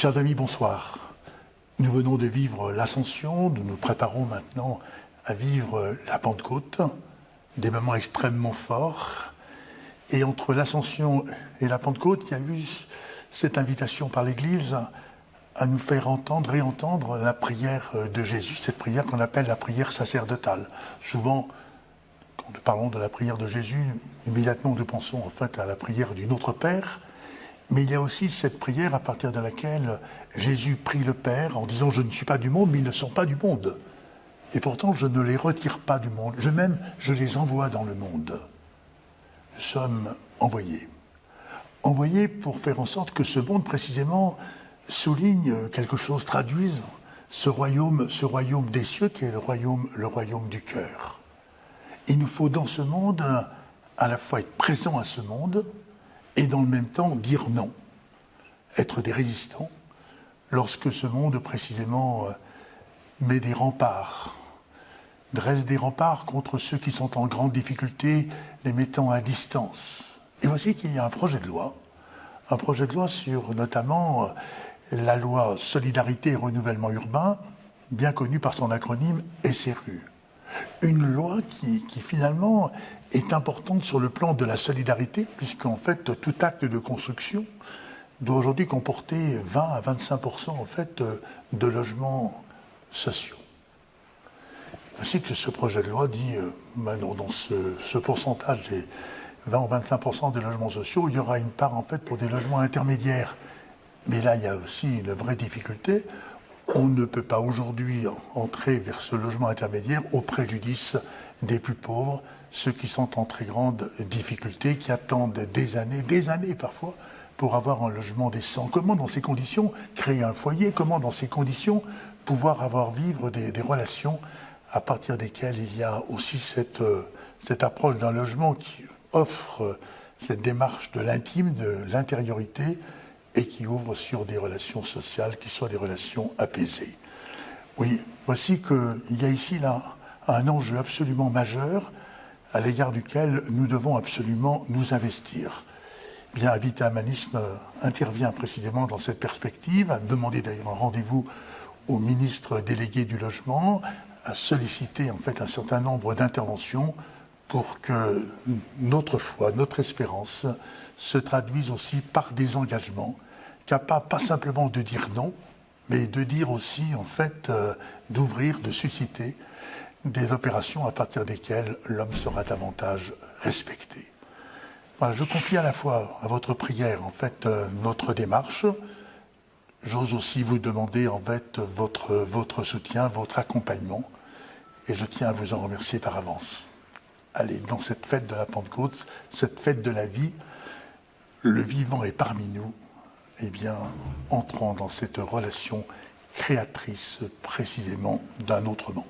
Chers amis, bonsoir. Nous venons de vivre l'Ascension, nous nous préparons maintenant à vivre la Pentecôte, des moments extrêmement forts. Et entre l'Ascension et la Pentecôte, il y a eu cette invitation par l'Église à nous faire entendre et entendre la prière de Jésus, cette prière qu'on appelle la prière sacerdotale. Souvent, quand nous parlons de la prière de Jésus, immédiatement nous pensons en fait à la prière du Notre Père, mais il y a aussi cette prière à partir de laquelle Jésus prie le Père en disant « Je ne suis pas du monde, mais ils ne sont pas du monde. Et pourtant, je ne les retire pas du monde. Je les envoie dans le monde. » Nous sommes envoyés. Envoyés pour faire en sorte que ce monde, précisément, souligne quelque chose, traduise ce royaume des cieux qui est le royaume du cœur. Il nous faut dans ce monde à la fois être présent à ce monde et dans le même temps dire non, être des résistants lorsque ce monde précisément met des remparts, dresse des remparts contre ceux qui sont en grande difficulté, les mettant à distance. Et voici qu'il y a un projet de loi sur notamment la loi Solidarité et Renouvellement Urbain, bien connue par son acronyme SRU. Une loi qui finalement est importante sur le plan de la solidarité, puisqu'en fait tout acte de construction doit aujourd'hui comporter 20 à 25% en fait de logements sociaux. Voici que ce projet de loi dit, maintenant dans ce pourcentage des 20 ou 25% des logements sociaux, il y aura une part en fait pour des logements intermédiaires. Mais là, il y a aussi une vraie difficulté. On ne peut pas aujourd'hui entrer vers ce logement intermédiaire au préjudice des plus pauvres, ceux qui sont en très grande difficulté, qui attendent des années parfois, pour avoir un logement décent. Comment, dans ces conditions, créer un foyer? Comment, dans ces conditions, pouvoir vivre des relations à partir desquelles il y a aussi cette approche d'un logement qui offre cette démarche de l'intime, de l'intériorité, et qui ouvre sur des relations sociales qui soient des relations apaisées. Oui, voici qu'il y a ici là un enjeu absolument majeur à l'égard duquel nous devons absolument nous investir. Bien, Habitat Humanisme intervient précisément dans cette perspective, a demandé d'ailleurs un rendez-vous au ministre délégué du Logement, a sollicité en fait un certain nombre d'interventions pour que notre foi, notre espérance se traduise aussi par des engagements, capables pas simplement de dire non, mais de dire aussi en fait d'ouvrir, de susciter des opérations à partir desquelles l'homme sera davantage respecté. Voilà, je confie à la fois à votre prière en fait notre démarche. J'ose aussi vous demander en fait votre soutien, votre accompagnement, et je tiens à vous en remercier par avance. Allez, dans cette fête de la Pentecôte, cette fête de la vie, le vivant est parmi nous, eh bien, entrons dans cette relation créatrice précisément d'un autre monde.